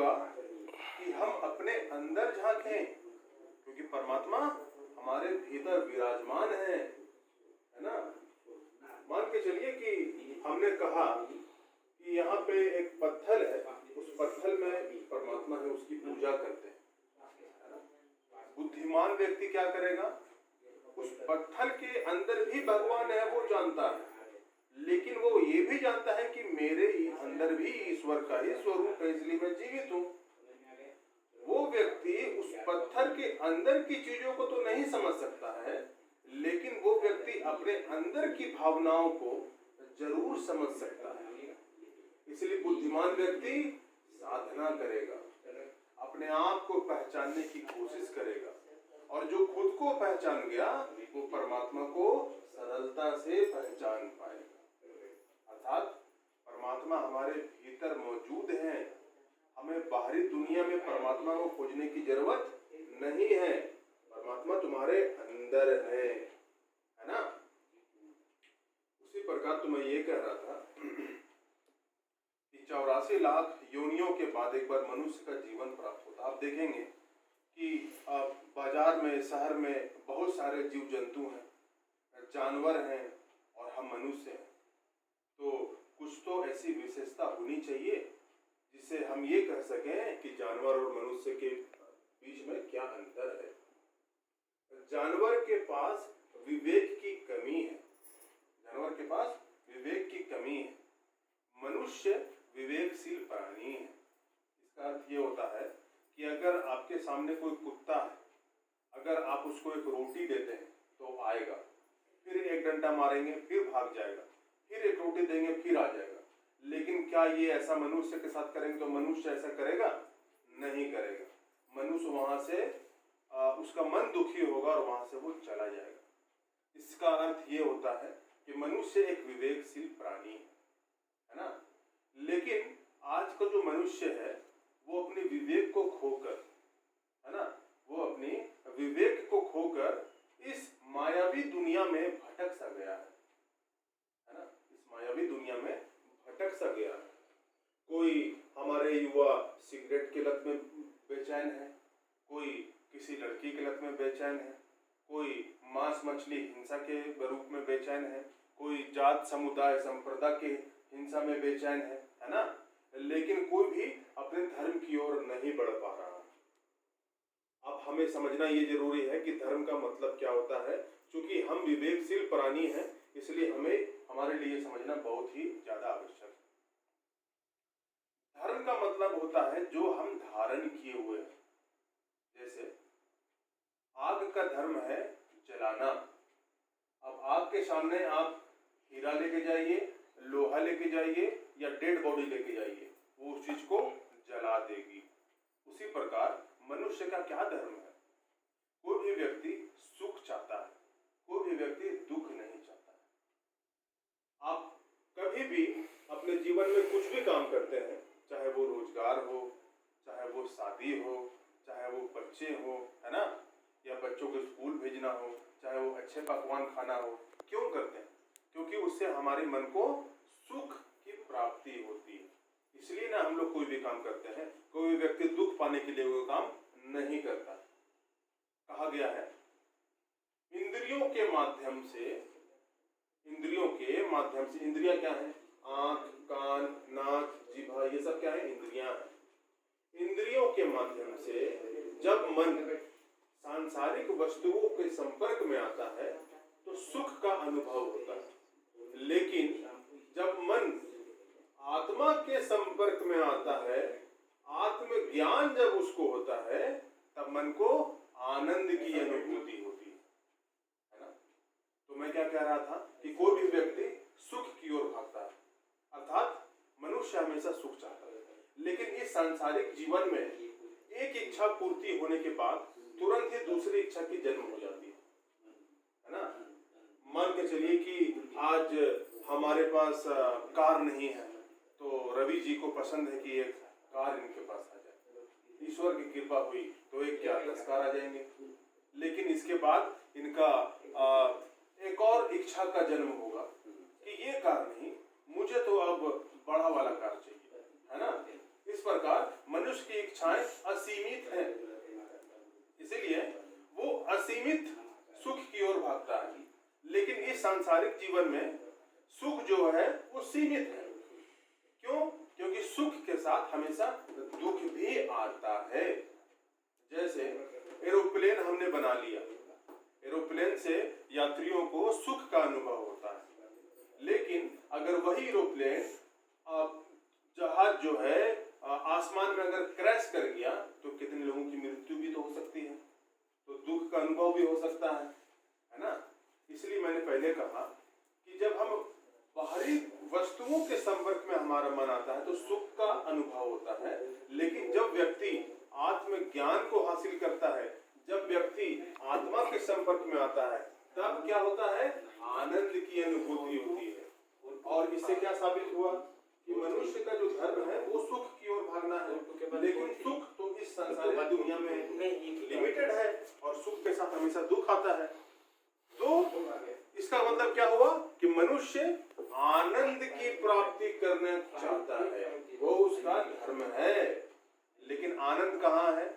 होगा कि हम अपने अंदर झांकें, क्योंकि परमात्मा हमारे भीतर विराजमान है ना। मान के चलिए कि हमने कहा कि यहाँ पे एक पत्थर है, उस पत्थर में परमात्मा है, उसकी पूजा करते हैं। बुद्धिमान व्यक्ति क्या करेगा? उस पत्थर के अंदर भी भगवान है, वो जानता है, लेकिन वो ये भी जानता है कि मेरे अंदर भी ईश्वर का ही स्वरूप है, इसलिए मैं जीवित हूँ। वो व्यक्ति उस पत्थर के अंदर की चीजों को तो नहीं समझ सकता है, लेकिन वो व्यक्ति अपने अंदर की भावनाओं को जरूर समझ सकता है। इसलिए बुद्धिमान व्यक्ति साधना करेगा, अपने आप को पहचानने की कोशिश करेगा, और जो खुद को पहचान गया वो परमात्मा को सरलता से पहचान पाएगा। अर्थात परमात्मा हमारे भीतर मौजूद है, हमें बाहरी दुनिया में परमात्मा को खोजने की जरूरत नहीं है, परमात्मा तुम्हारे अंदर है ना। उसी प्रकार तो मैं ये कह रहा था कि 84 लाख योनियों के बाद एक बार मनुष्य का जीवन प्राप्त होता। आप देखेंगे कि बाजार में, शहर में बहुत सारे जीव जंतु हैं, जानवर हैं और हम मनुष्य हैं। तो कुछ तो ऐसी विशेषता होनी चाहिए जिससे हम ये कह सकें कि जानवर और मनुष्य के बीच में क्या अंतर है। जानवर के पास विवेक की कमी है, जानवर के पास विवेक की कमी है, मनुष्य विवेकशील प्राणी है। इसका अर्थ ये होता है कि अगर आपके सामने कोई कुत्ता है, अगर आप उसको एक रोटी देते हैं तो आएगा, फिर एक डंडा मारेंगे फिर भाग जाएगा, फिर एक रोटी देंगे फिर आ जाएगा। लेकिन क्या ये ऐसा मनुष्य के साथ करेंगे तो मनुष्य ऐसा करेगा? नहीं करेगा। मनुष्य वहां से उसका मन दुखी होगा और वहां से वो चला जाएगा। इसका अर्थ ये होता है कि मनुष्य एक विवेकशील प्राणी है ना। लेकिन आज का जो मनुष्य है वो अपने विवेक को खोकर, है ना, वो अपनी विवेक को खोकर इस मायावी दुनिया में भटक सा गया है ना। इस मायावी दुनिया में भटक सा गया है। कोई हमारे युवा सिगरेट की लत में बेचैन है, कोई किसी लड़की की लत में बेचैन है, कोई मांस मछली हिंसा के रूप में बेचैन है, कोई जात समुदाय संप्रदाय के हिंसा में बेचैन है ना। लेकिन कोई भी अपने धर्म की ओर नहीं बढ़ पा रहा। अब हमें समझना ये जरूरी है कि धर्म का मतलब क्या होता है। क्योंकि हम विवेकशील प्राणी हैं, इसलिए हमें हमारे लिए समझना बहुत ही ज्यादा आवश्यक है। धर्म का मतलब होता है जो हम धारण किए हुए हैं। जैसे आग का धर्म है जलाना। अब आग के सामने आप हीरा लेके जाइए, लोहा लेके जाइए या डेड बॉडी लेके जाइए, वो उस चीज को जला देगी। उसी प्रकार मनुष्य का क्या धर्म है? कोई भी व्यक्ति सुख चाहता है, कोई भी व्यक्ति दुख नहीं चाहता है। आप कभी भी अपने जीवन में कुछ भी काम करते हैं, चाहे वो रोजगार हो, चाहे वो शादी हो, चाहे वो बच्चे हो, है ना, या बच्चों को स्कूल भेजना हो, चाहे वो अच्छे पकवान खाना हो, क्यों करते हैं? क्योंकि उससे हमारे मन को सुख की प्राप्ति होती है। इसलिए ना हम लोग कोई भी काम करते हैं। कोई व्यक्ति दुख पाने के लिए वो काम नहीं करता। कहा गया है इंद्रियों के माध्यम से, इंद्रियां क्या है? आंख, कान, नाक, जीभ, ये सब क्या है? इंद्रियां हैं। इंद्रियों के माध्यम से जब मन सांसारिक वस्तुओं के संपर्क में आता है तो सुख का अनुभव होता है। लेकिन जब मन आत्मा के संपर्क में आता है, आत्मज्ञान जब उसको होता है, तब मन को आनंद की अनुभूति होती है ना। तो मैं क्या कह रहा था कि कोई भी व्यक्ति सुख की ओर भागता है, अर्थात मनुष्य हमेशा सुख चाहता है। लेकिन इस सांसारिक जीवन में एक इच्छा पूर्ति होने के बाद तुरंत ही दूसरी इच्छा की जन्म हो जाती है ना। मान के चलिए कि आज हमारे पास कार नहीं है, तो रवि जी को पसंद है कि एक कार इनके पास आ जाए। ईश्वर की कृपा हुई तो एक क्या 10 कार आ जाएंगे। लेकिन इसके बाद इनका एक और इच्छा का जन्म होगा कि ये कार नहीं, मुझे तो अब बड़ा वाला कार चाहिए, है ना। इस प्रकार मनुष्य की इच्छाएं असीमित हैं, इसीलिए वो असीमित सुख की ओर भागता है। लेकिन इस सांसारिक जीवन में सुख जो है वो सीमित है। क्यों? क्योंकि सुख के साथ हमेशा दुख भी आता है। जैसे एरोप्लेन हमने बना लिया, एरोप्लेन से यात्रियों को सुख का अनुभव होता है, लेकिन अगर वही एरोप्लेन जहाज जो है आसमान में अगर क्रैश कर गया तो कितने लोगों की मृत्यु भी तो हो सकती है, तो दुख का अनुभव भी हो सकता है ना। इसलिए मैंने पहले कहा कि जब हम बाहरी वस्तुओं के संपर्क में हमारा मन आता है तो सुख का अनुभव होता है, लेकिन जब व्यक्ति आत्मज्ञान को हासिल करता है, जब व्यक्ति आत्मा के संपर्क में आता है, तब क्या होता है? आनंद की अनुभूति होती है। और इससे क्या साबित हुआ कि मनुष्य का जो धर्म है वो सुख की ओर भागना है, लेकिन सुख तो इस संसारिक दुनिया में लिमिटेड है और सुख के साथ हमेशा दुख आता है। तो इसका मतलब क्या हुआ कि मनुष्य आनंद की प्राप्ति करना चाहता है, वो उसका धर्म है। लेकिन आनंद कहाँ है?